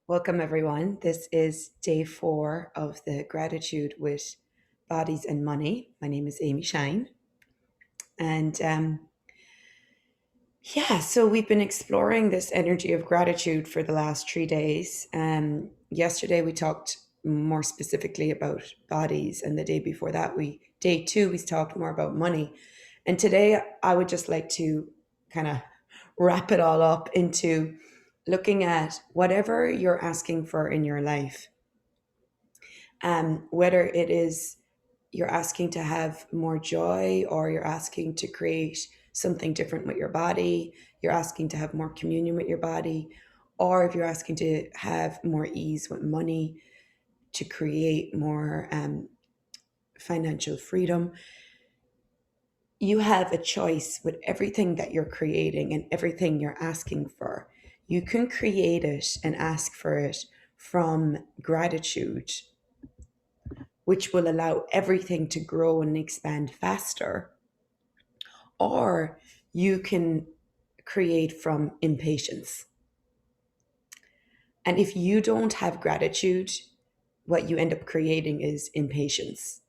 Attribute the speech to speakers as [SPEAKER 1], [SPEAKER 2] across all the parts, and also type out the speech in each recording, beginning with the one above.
[SPEAKER 1] Welcome, everyone. This is day 4 of the Gratitude with Bodies and Money. My name is Amy Shine. And so we've been exploring this energy of gratitude for the last 3 days. Yesterday, we talked more specifically about bodies, and the day before that, day 2, we talked more about money. And today, I would just like to kind of wrap it all up into looking at whatever you're asking for in your life, whether it is you're asking to have more joy, or you're asking to create something different with your body, you're asking to have more communion with your body, or if you're asking to have more ease with money, to create more financial freedom. You have a choice with everything that you're creating and everything you're asking for. You can create it and ask for it from gratitude, which will allow everything to grow and expand faster. Or you can create from impatience. And if you don't have gratitude, what you end up creating is impatience.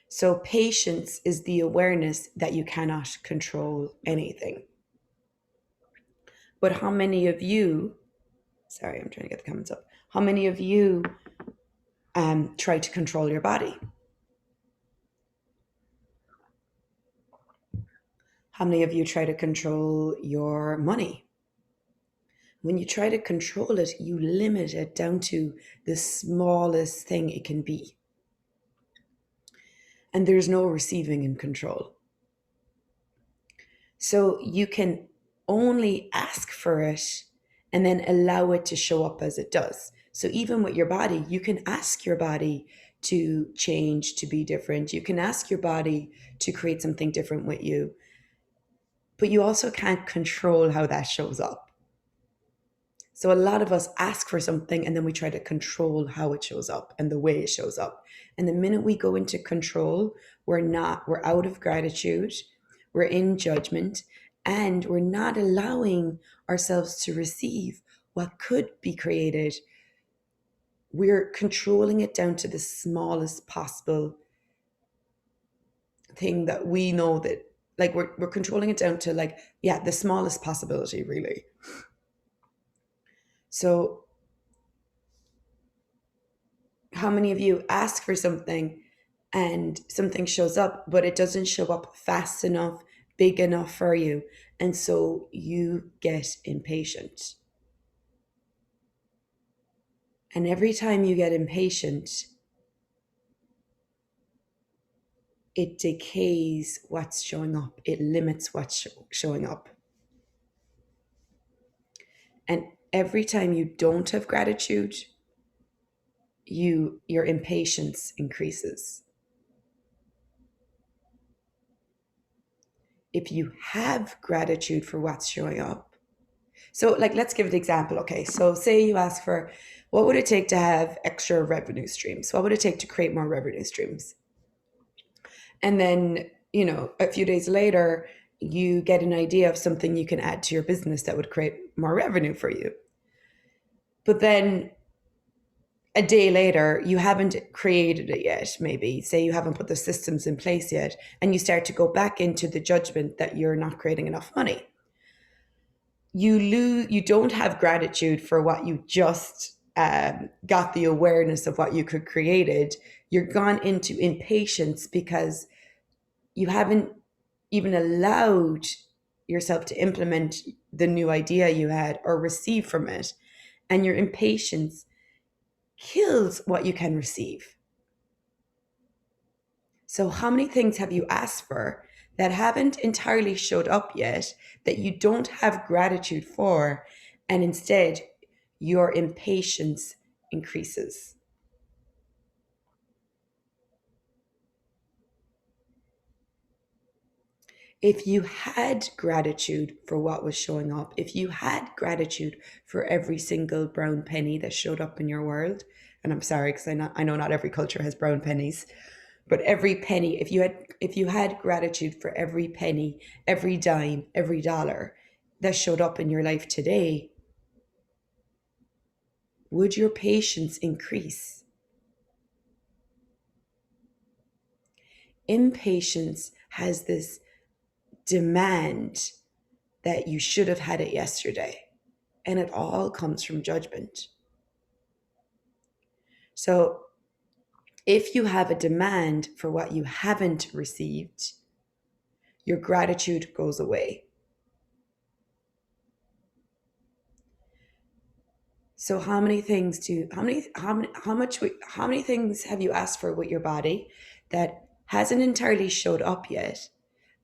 [SPEAKER 1] So patience is the awareness that you cannot control anything. But how many of you, sorry, I'm trying to get the comments up. How many of you try to control your body? How many of you try to control your money? When you try to control it, you limit it down to the smallest thing it can be. And there's no receiving in control. So you can only ask for it and then allow it to show up as it does. So even with your body, you can ask your body to change, to be different. You can ask your body to create something different with you. But you also can't control how that shows up. So a lot of us ask for something and then we try to control how it shows up and the way it shows up. And the minute we go into control, we're out of gratitude, we're in judgment, and we're not allowing ourselves to receive what could be created. We're controlling it down to the smallest possible thing that we know that, like, we're controlling it down to, like, the smallest possibility, really. So how many of you ask for something and something shows up, but it doesn't show up fast enough, big enough for you, and so you get impatient? And every time you get impatient, it decays what's showing up. It limits what's showing up. And every time you don't have gratitude, your impatience increases. If you have gratitude for what's showing up, so, like, let's give an example. Okay, so say you ask for, what would it take to have extra revenue streams? What would it take to create more revenue streams? And then, a few days later, you get an idea of something you can add to your business that would create more revenue for you. But then a day later, you haven't created it yet. Maybe say you haven't put the systems in place yet, and you start to go back into the judgment that you're not creating enough money. You don't have gratitude for what you just got, the awareness of what you could created. You're gone into impatience because you haven't even allowed yourself to implement the new idea you had or receive from it. And your impatience kills what you can receive. So how many things have you asked for that haven't entirely showed up yet, that you don't have gratitude for, and instead your impatience increases? If you had gratitude for what was showing up, if you had gratitude for every single brown penny that showed up in your world, and I'm sorry because I know not every culture has brown pennies, but every penny, if you had gratitude for every penny, every dime, every dollar that showed up in your life today, Would your patience increase? Impatience has this demand that you should have had it yesterday, and it all comes from judgment. So if you have a demand for what you haven't received, your gratitude goes away. So how many things have you asked for with your body that hasn't entirely showed up yet,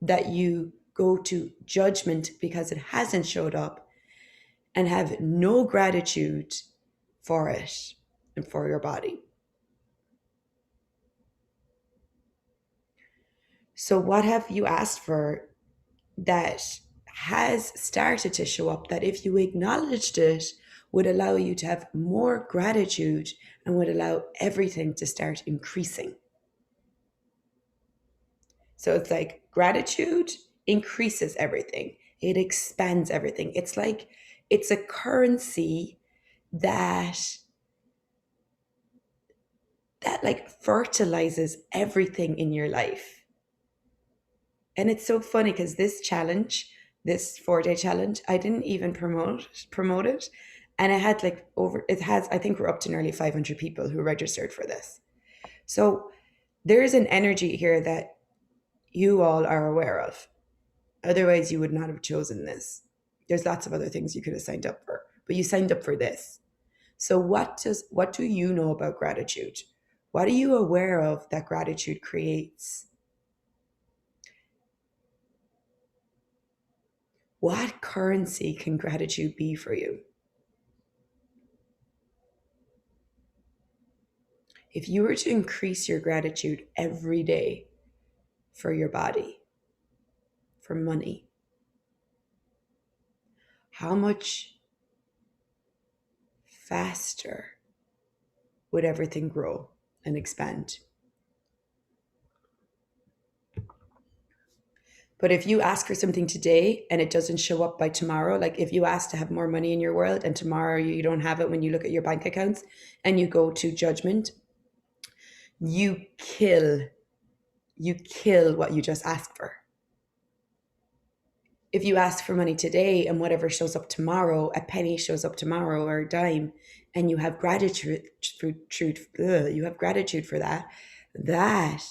[SPEAKER 1] that you go to judgment because it hasn't showed up, and have no gratitude for it and for your body? So what have you asked for that has started to show up, that if you acknowledged it would allow you to have more gratitude and would allow everything to start increasing? So it's like gratitude increases everything. It expands everything. It's like it's a currency that like fertilizes everything in your life. And it's so funny because this challenge, this 4 day challenge, I didn't even promote it. And it had like I think we're up to nearly 500 people who registered for this. So there's an energy here that you all are aware of. Otherwise, you would not have chosen this. There's lots of other things you could have signed up for, but you signed up for this. So what do you know about gratitude? What are you aware of that gratitude creates? What currency can gratitude be for you? If you were to increase your gratitude every day for your body, for money, how much faster would everything grow and expand? But if you ask for something today and it doesn't show up by tomorrow, like if you ask to have more money in your world and tomorrow you don't have it when you look at your bank accounts and you go to judgment, you kill what you just asked for. If you ask for money today and whatever shows up tomorrow, a penny shows up tomorrow or a dime, and you have gratitude for that, that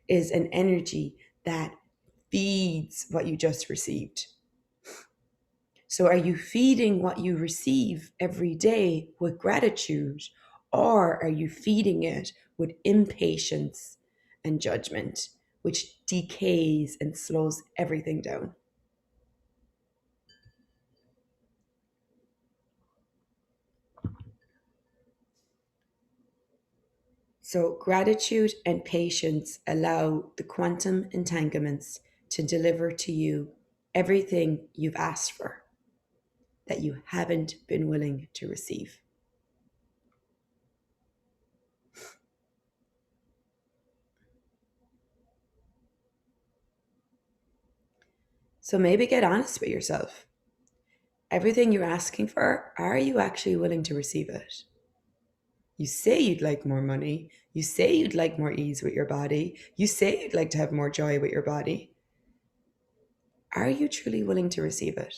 [SPEAKER 1] is an energy that feeds what you just received. So are you feeding what you receive every day with gratitude, or are you feeding it with impatience and judgment, which decays and slows everything down? So gratitude and patience allow the quantum entanglements to deliver to you everything you've asked for that you haven't been willing to receive. So maybe get honest with yourself. Everything you're asking for, are you actually willing to receive it? You say you'd like more money. You say you'd like more ease with your body. You say you'd like to have more joy with your body. Are you truly willing to receive it?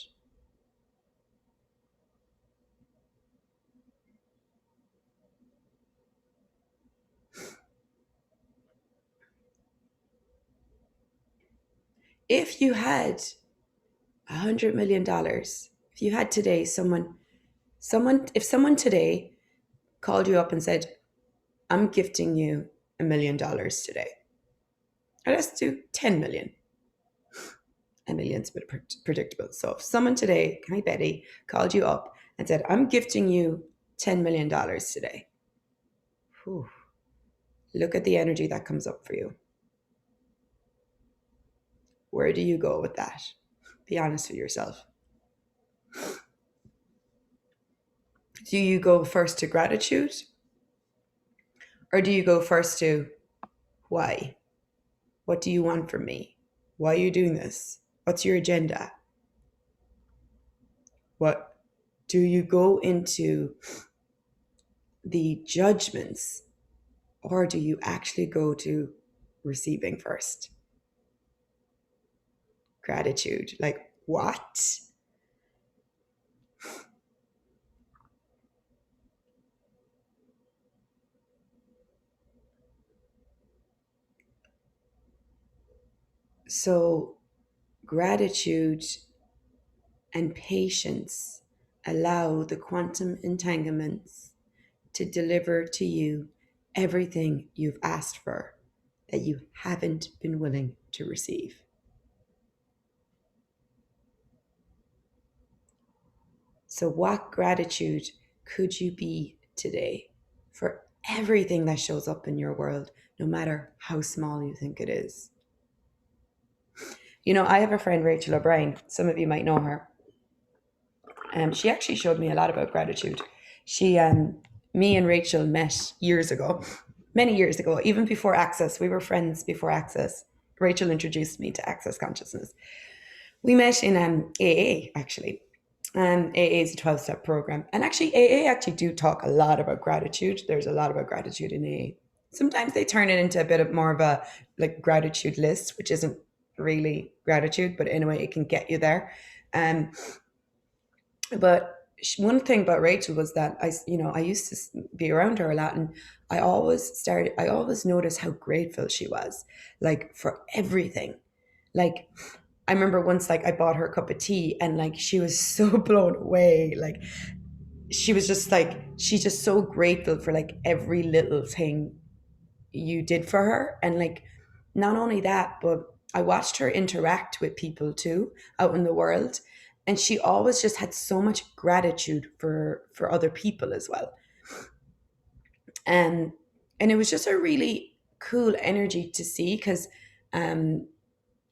[SPEAKER 1] If you had $100 million, if you had today if someone today called you up and said, I'm gifting you $1 million today, or let's do 10 million. A million's a bit predictable. So if someone today, hi Betty, called you up and said, I'm gifting you $10 million today, whew, look at the energy that comes up for you. Where do you go with that? Be honest with yourself. Do you go first to gratitude? Or do you go first to why? What do you want from me? Why are you doing this? What's your agenda? What do you go into the judgments, or do you actually go to receiving first? Gratitude. Like, what? So, gratitude and patience allow the quantum entanglements to deliver to you everything you've asked for that you haven't been willing to receive. So, what gratitude could you be today for everything that shows up in your world, no matter how small you think it is? You know, I have a friend, Rachel O'Brien. Some of you might know her. She actually showed me a lot about gratitude. Me and Rachel met years ago, many years ago, even before Access. We were friends before Access. Rachel introduced me to Access Consciousness. We met in AA, actually. AA is a 12-step program. And actually, AA actually do talk a lot about gratitude. There's a lot about gratitude in AA. Sometimes they turn it into a bit of more of a like gratitude list, which isn't really gratitude, but anyway, it can get you there. Um, but one thing about Rachel was that I used to be around her a lot, and I always noticed how grateful she was, like for everything. Like I remember once, like I bought her a cup of tea, and like she was so blown away. Like she's just so grateful for like every little thing you did for her, and like not only that, but I watched her interact with people too out in the world, and she always just had so much gratitude for other people as well. And and it was just a really cool energy to see because um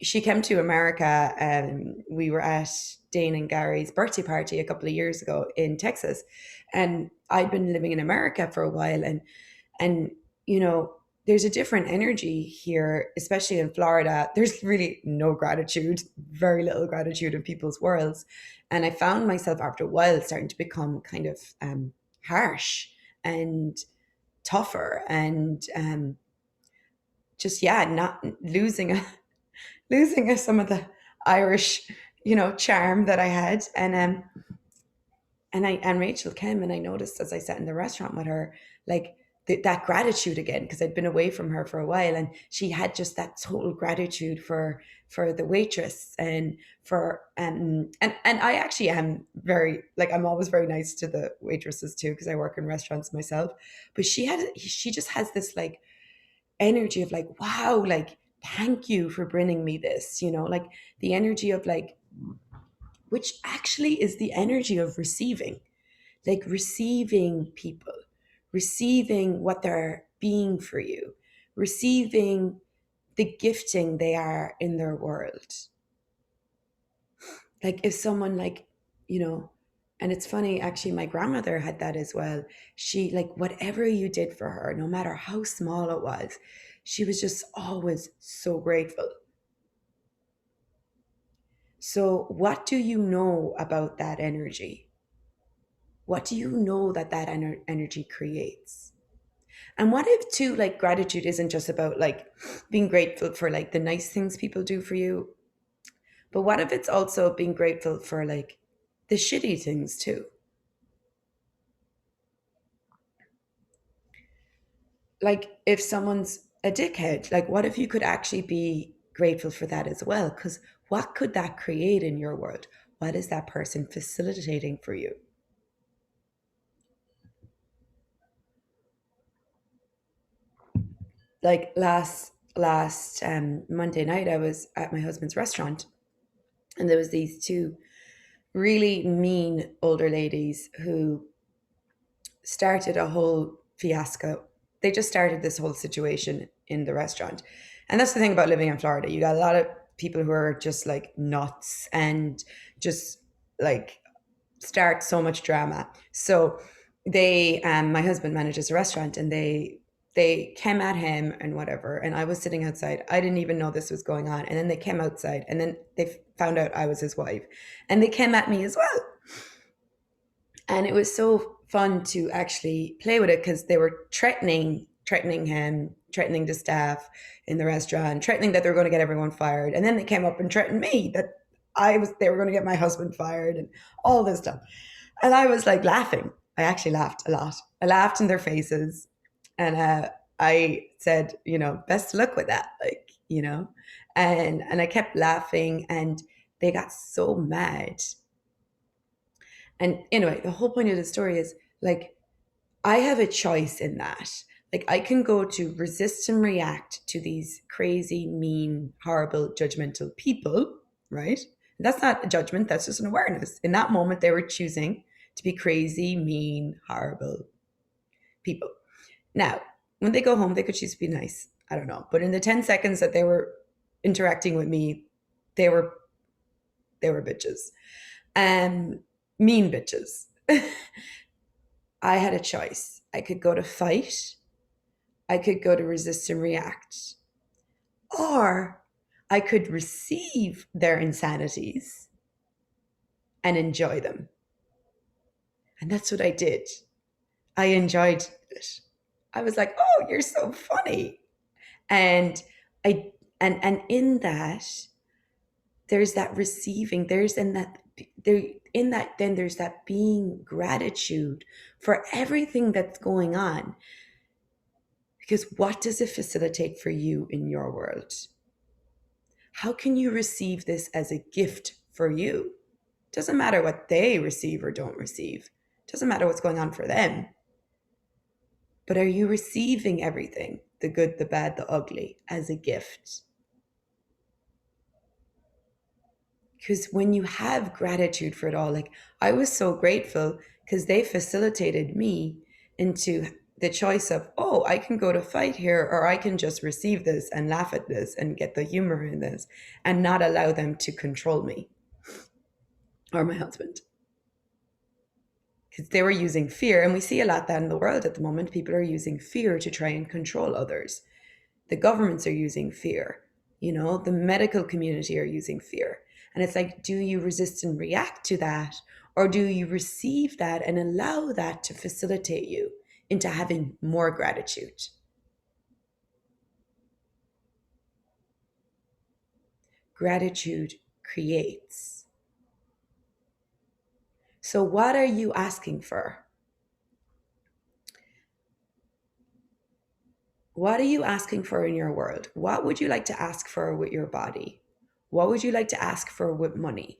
[SPEAKER 1] she came to America and we were at Dane and Gary's birthday party a couple of years ago in Texas. And I'd been living in America for a while, and you know, there's a different energy here, especially in Florida. There's really no gratitude, very little gratitude in people's worlds. And I found myself after a while starting to become kind of harsh and tougher and just yeah, not losing some of the Irish, charm that I had. And Rachel came, and I noticed as I sat in the restaurant with her, like that gratitude again, because I'd been away from her for a while, and she had just that total gratitude for the waitress and for and I actually am very like I'm always very nice to the waitresses too because I work in restaurants myself. But she just has this like energy of like, wow, like thank you for bringing me this, like the energy of like, which actually is the energy of receiving, like receiving people, receiving what they're being for you, receiving the gifting they are in their world. Like if someone like, you know, and it's funny, actually, my grandmother had that as well. She, like, whatever you did for her, no matter how small it was, she was just always so grateful. So, what do you know about that energy? What do you know that energy creates? And what if, too, like, gratitude isn't just about like being grateful for like the nice things people do for you, but what if it's also being grateful for like the shitty things too? Like, if someone's a dickhead, like, what if you could actually be grateful for that as well? Because what could that create in your world? What is that person facilitating for you? Like last Monday night, I was at my husband's restaurant, and there was these two really mean older ladies who started a whole fiasco. They just started this whole situation in the restaurant. And that's the thing about living in Florida. You got a lot of people who are just like nuts and just like start so much drama. So my husband manages a restaurant, and they came at him and whatever. And I was sitting outside. I didn't even know this was going on. And then they came outside, and then they found out I was his wife, and they came at me as well. And it was so fun to actually play with it because they were threatening him, threatening the staff in the restaurant, threatening that they were going to get everyone fired. And then they came up and threatened me that they were going to get my husband fired and all this stuff. And I was like laughing. I actually laughed a lot. I laughed in their faces. And I said, best of luck with that. And I kept laughing and they got so mad. And anyway, the whole point of the story is like, I have a choice in that. Like, I can go to resist and react to these crazy, mean, horrible, judgmental people, right? That's not a judgment, that's just an awareness. In that moment, they were choosing to be crazy, mean, horrible people. Now, when they go home, they could choose to be nice. I don't know. But in the 10 seconds that they were interacting with me, they were bitches. Mean bitches. I had a choice. I could go to fight, I could go to resist and react, or I could receive their insanities and enjoy them. And that's what I did. I enjoyed it. I was like, "Oh, you're so funny." And I and in that there's that receiving, then there's that being gratitude for everything that's going on. Because what does it facilitate for you in your world? How can you receive this as a gift for you? Doesn't matter what they receive or don't receive. Doesn't matter what's going on for them. But are you receiving everything, the good, the bad, the ugly, as a gift? Because when you have gratitude for it all, like I was so grateful because they facilitated me into the choice of, oh, I can go to fight here, or I can just receive this and laugh at this and get the humor in this and not allow them to control me or my husband. Because they were using fear. And we see a lot that in the world at the moment. People are using fear to try and control others. The governments are using fear. The medical community are using fear. And it's like, do you resist and react to that? Or do you receive that and allow that to facilitate you into having more gratitude? Gratitude creates. So, what are you asking for? What are you asking for in your world? What would you like to ask for with your body? What would you like to ask for with money?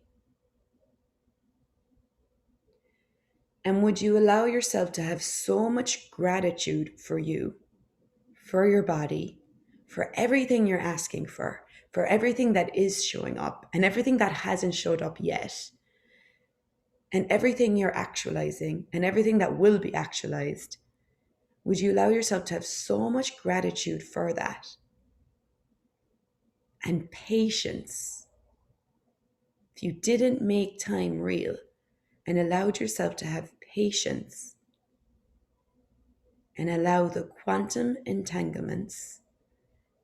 [SPEAKER 1] And would you allow yourself to have so much gratitude for you, for your body, for everything you're asking for everything that is showing up and everything that hasn't showed up yet, and everything you're actualizing and everything that will be actualized? Would you allow yourself to have so much gratitude for that? And patience. If you didn't make time real and allowed yourself to have patience and allow the quantum entanglements,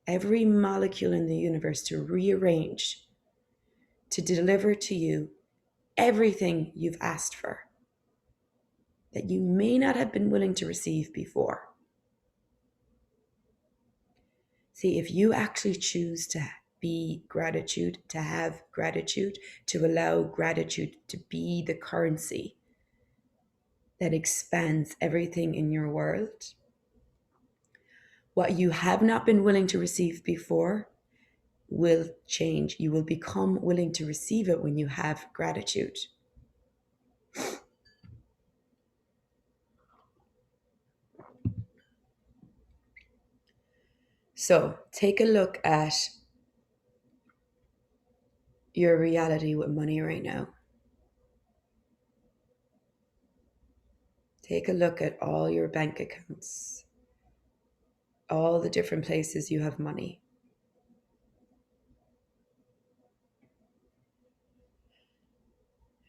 [SPEAKER 1] every molecule in the universe to rearrange, to deliver to you everything you've asked for that you may not have been willing to receive before. See, if you actually choose to be gratitude, to have gratitude, to allow gratitude to be the currency that expands everything in your world, what you have not been willing to receive before will change. You will become willing to receive it when you have gratitude. So take a look at your reality with money right now. Take a look at all your bank accounts, all the different places you have money.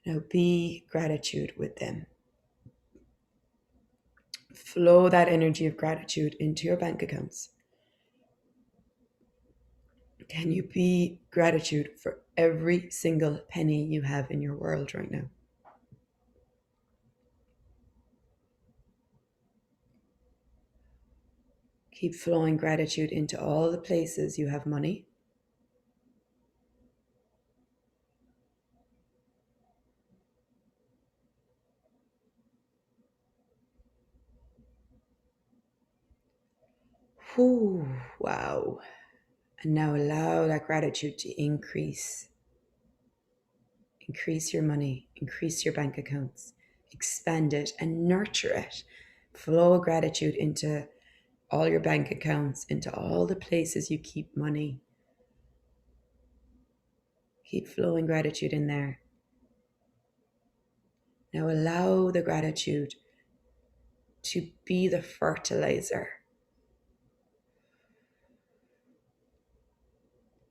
[SPEAKER 1] Now be gratitude with them. Flow that energy of gratitude into your bank accounts. Can you be gratitude for every single penny you have in your world right now? Keep flowing gratitude into all the places you have money. Whew, wow. And now allow that gratitude to increase. Increase your money, increase your bank accounts, expand it and nurture it. Flow gratitude into all your bank accounts, into all the places you keep money. Keep flowing gratitude in there. Now allow the gratitude to be the fertilizer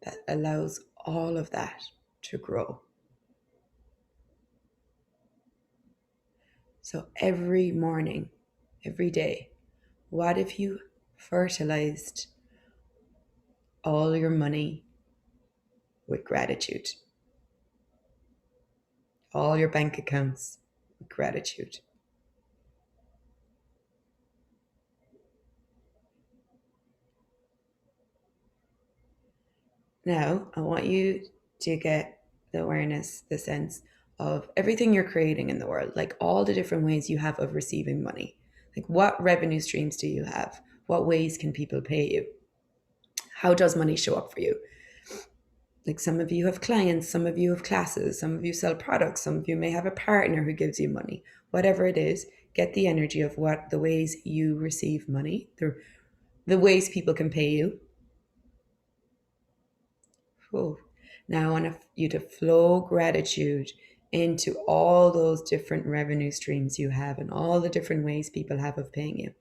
[SPEAKER 1] that allows all of that to grow. So every morning, every day, what if you fertilized all your money with gratitude? All your bank accounts with gratitude. Now, I want you to get the awareness, the sense of everything you're creating in the world, like all the different ways you have of receiving money. Like, what revenue streams do you have? What ways can people pay you? How does money show up for you? Like, some of you have clients, some of you have classes, some of you sell products, some of you may have a partner who gives you money. Whatever it is, get the energy of what the ways you receive money, the ways people can pay you. Oh, now I want you to flow gratitude into all those different revenue streams you have and all the different ways people have of paying you.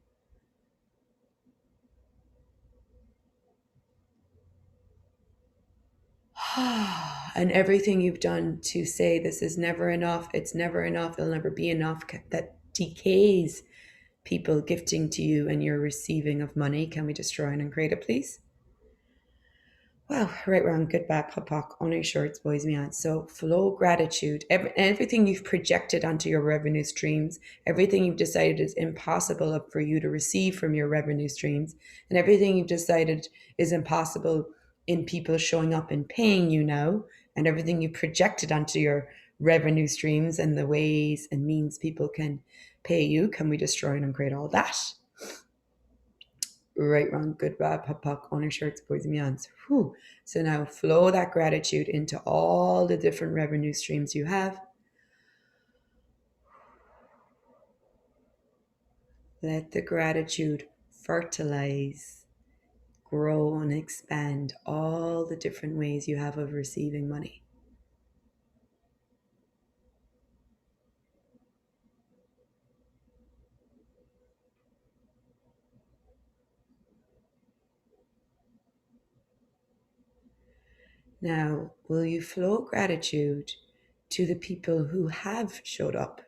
[SPEAKER 1] And everything you've done to say this is never enough, it's never enough, it'll never be enough, that decays people gifting to you and your receiving of money. Can we destroy and uncreate it, please? Wow, right, wrong, good, bad, pop, pock, on your shorts, boys, me on. So, flow gratitude. Everything you've projected onto your revenue streams, everything you've decided is impossible for you to receive from your revenue streams, and everything you've decided is impossible in people showing up and paying you now, and everything you projected onto your revenue streams and the ways and means people can pay you. Can we destroy and uncreate all that? Right, wrong, good, bad, pop, puck, on your shirts, boys and meons. Whew. So now flow that gratitude into all the different revenue streams you have. Let the gratitude fertilize, grow, and expand all the different ways you have of receiving money. Now, will you flow gratitude to the people who have showed up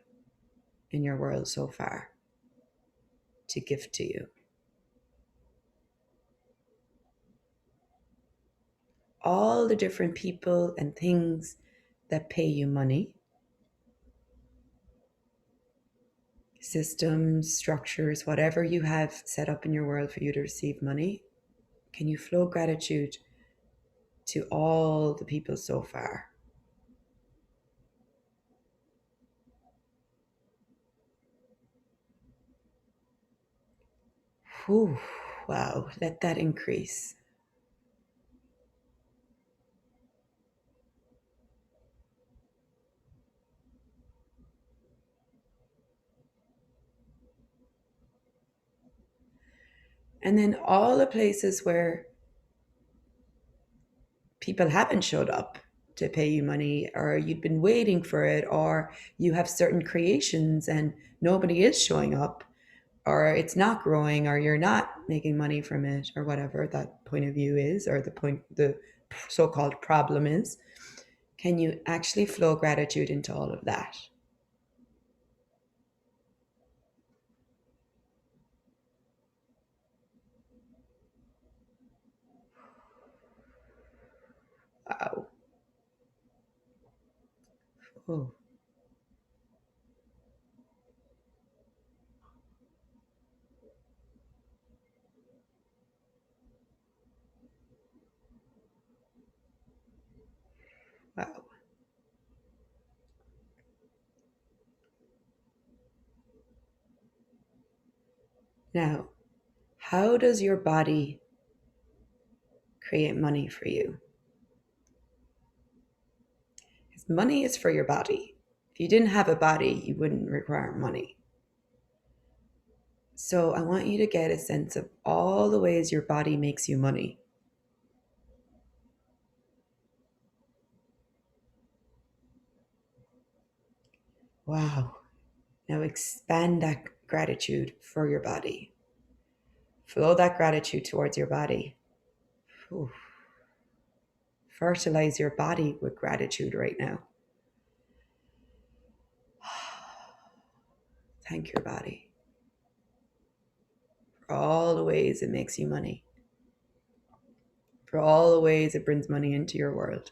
[SPEAKER 1] in your world so far to gift to you? All the different people and things that pay you money, systems, structures, whatever you have set up in your world for you to receive money, can you flow gratitude to all the people so far? Whew, wow, let that increase. And then all the places where people haven't showed up to pay you money, or you've been waiting for it, or you have certain creations and nobody is showing up, or it's not growing, or you're not making money from it, or whatever that point of view is, or the so-called problem is, can you actually flow gratitude into all of that? Wow. Oh. Now, how does your body create money for you? Because money is for your body. If you didn't have a body, you wouldn't require money. So I want you to get a sense of all the ways your body makes you money. Wow. Now expand that gratitude for your body. Flow that gratitude towards your body. Ooh. Fertilize your body with gratitude right now. Thank your body for all the ways it makes you money, for all the ways it brings money into your world.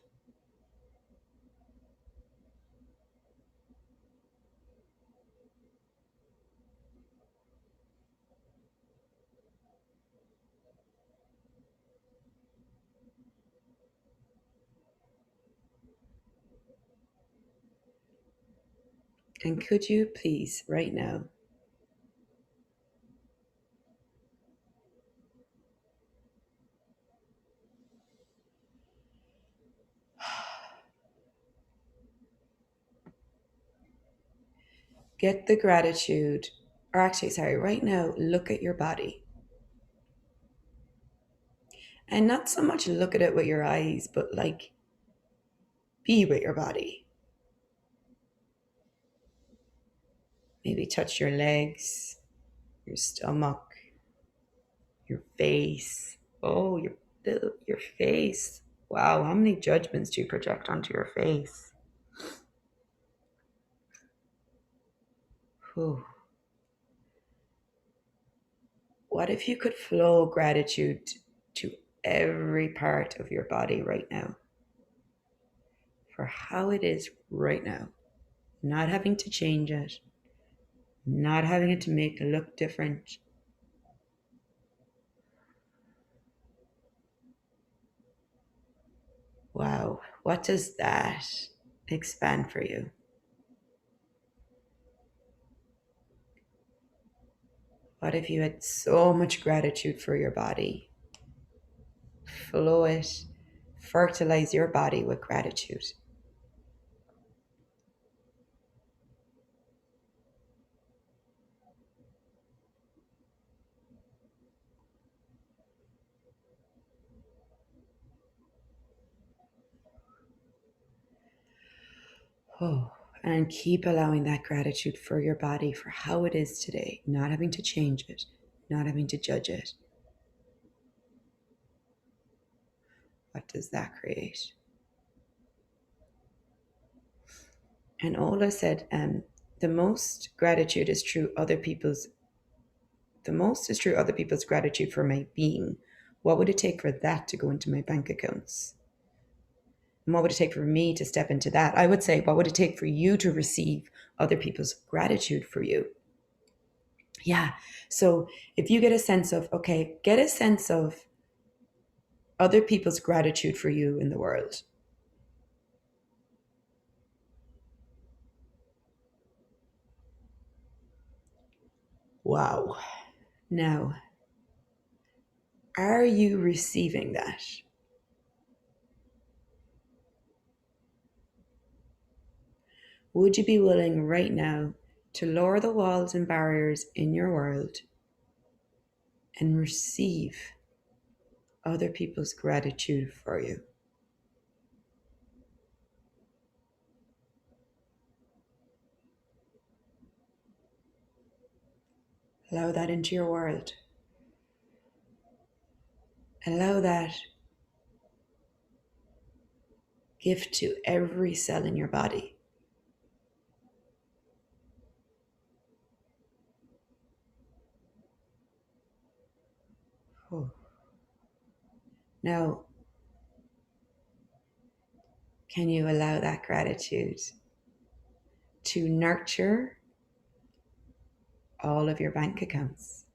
[SPEAKER 1] And could you please, right now, get the gratitude, or actually, sorry, right now, look at your body. And not so much look at it with your eyes, but like be with your body. Maybe touch your legs, your stomach, your face. Oh, your face. Wow, how many judgments do you project onto your face? Whew. What if you could flow gratitude to every part of your body right now for how it is right now? Not having to change it, not having it to make it look different. Wow, what does that expand for you? What if you had so much gratitude for your body? Flow it, fertilize your body with gratitude. Oh, and keep allowing that gratitude for your body for how it is today, not having to change it, not having to judge it. What does that create? And Ola said, the most gratitude is true other people's the most is true other people's gratitude for my being. What would it take for that to go into my bank accounts? And what would it take for me to step into that? I would say, what would it take for you to receive other people's gratitude for you? Yeah. So if you get a sense of, okay, get a sense of other people's gratitude for you in the world. Wow. Now, are you receiving that? Would you be willing right now to lower the walls and barriers in your world and receive other people's gratitude for you? Allow that into your world. Allow that gift to every cell in your body. Oh. Now, can you allow that gratitude to nurture all of your bank accounts?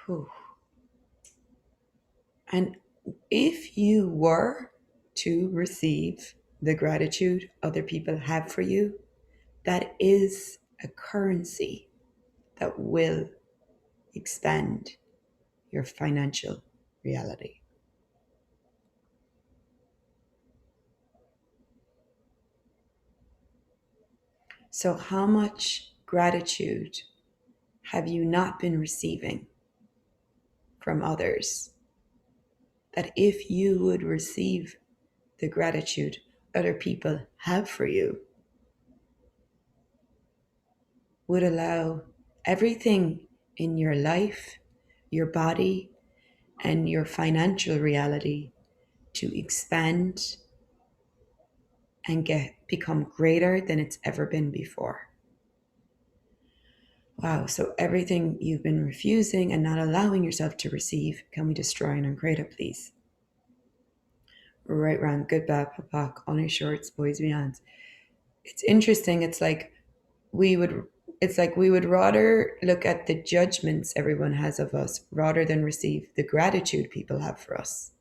[SPEAKER 1] Whew. And if you were to receive the gratitude other people have for you, that is a currency that will expand your financial reality. So, how much gratitude have you not been receiving from others that if you would receive the gratitude other people have for you, would allow everything in your life, your body, and your financial reality to expand and become greater than it's ever been before? Wow, so everything you've been refusing and not allowing yourself to receive, can we destroy and uncreate it, please? Right, wrong, good, bad, papak, only shorts, boys, beyond. It's interesting. We would, it's like we would rather look at the judgments everyone has of us rather than receive the gratitude people have for us.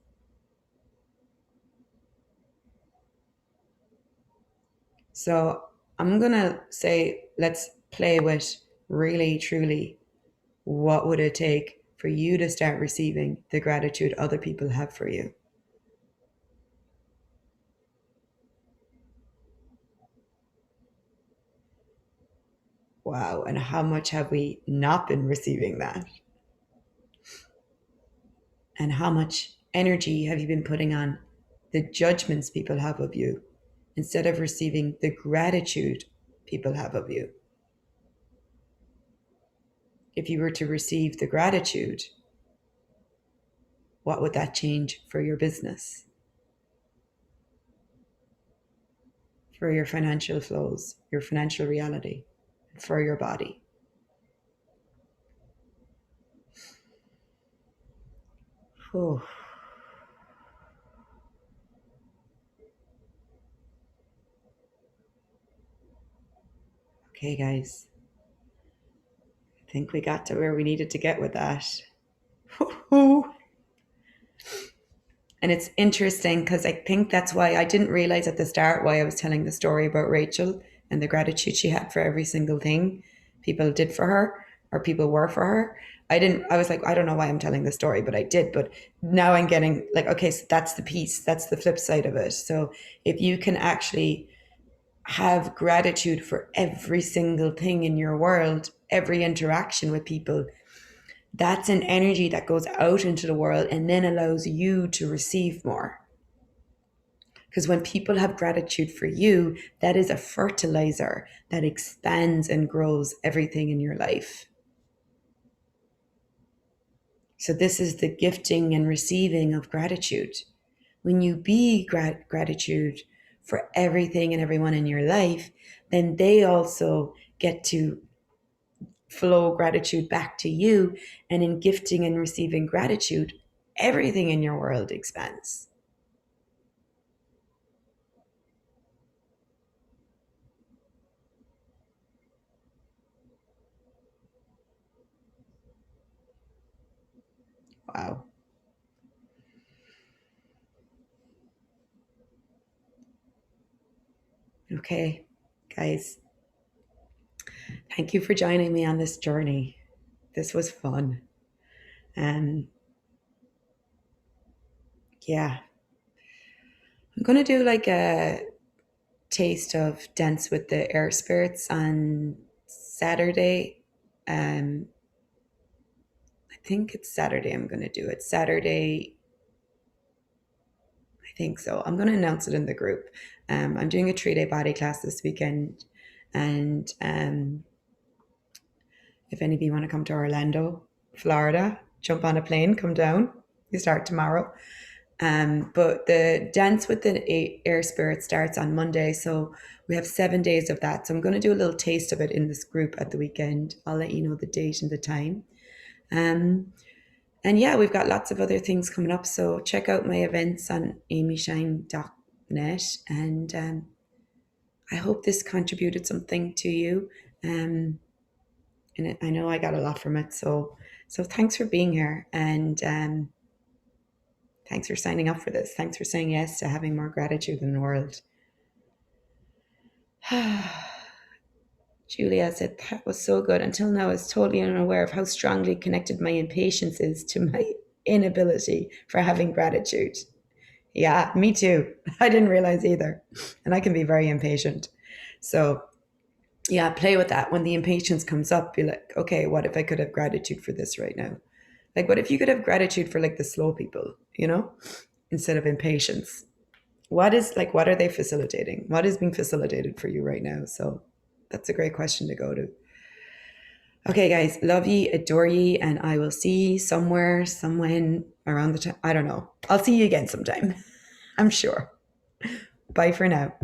[SPEAKER 1] So I'm going to say, let's play with really, truly, what would it take for you to start receiving the gratitude other people have for you? Wow. And how much have we not been receiving that? And how much energy have you been putting on the judgments people have of you instead of receiving the gratitude people have of you? If you were to receive the gratitude, what would that change for your business, for your financial flows, your financial reality, for your body? Oh, okay, guys. I think we got to where we needed to get with that. And it's interesting because I think that's why I didn't realize at the start why I was telling the story about Rachel and the gratitude she had for every single thing people did for her or people were for her. I was like, I don't know why I'm telling the story, but I did. But now I'm getting like, okay, so that's the piece, that's the flip side of it. So if you can actually have gratitude for every single thing in your world, every interaction with people, that's an energy that goes out into the world and then allows you to receive more. Because when people have gratitude for you, that is a fertilizer that expands and grows everything in your life. So, this is the gifting and receiving of gratitude. When you be gratitude for everything and everyone in your life, then they also get to flow gratitude back to you. And in gifting and receiving gratitude, everything in your world expands. Wow. Okay, guys, thank you for joining me on this journey. This was fun. And yeah, I'm going to do like a taste of Dance with the Air Spirits on Saturday. Um, I think it's Saturday I'm going to do it. Saturday, I think so. I'm going to announce it in the group. I'm doing a 3-day body class this weekend. And if any of you want to come to Orlando, Florida, jump on a plane, come down. You start tomorrow. But the Dance with the Air Spirit starts on Monday. So we have 7 days of that. So I'm going to do a little taste of it in this group at the weekend. I'll let you know the date and the time. And yeah, we've got lots of other things coming up. So check out my events on amyshine.net. And I hope this contributed something to you. And I know I got a lot from it. So thanks for being here. And thanks for signing up for this. Thanks for saying yes to having more gratitude in the world. Julia said, that was so good. Until now, I was totally unaware of how strongly connected my impatience is to my inability for having gratitude. Yeah, me too. I didn't realize either. And I can be very impatient. So, yeah, play with that. When the impatience comes up, be like, okay, what if I could have gratitude for this right now? Like, what if you could have gratitude for like the slow people, instead of impatience? What are they facilitating? What is being facilitated for you right now? So that's a great question to go to. Okay, guys, love ye, adore ye, and I will see you somewhere, somewhen around the time. I don't know. I'll see you again sometime. I'm sure. Bye for now.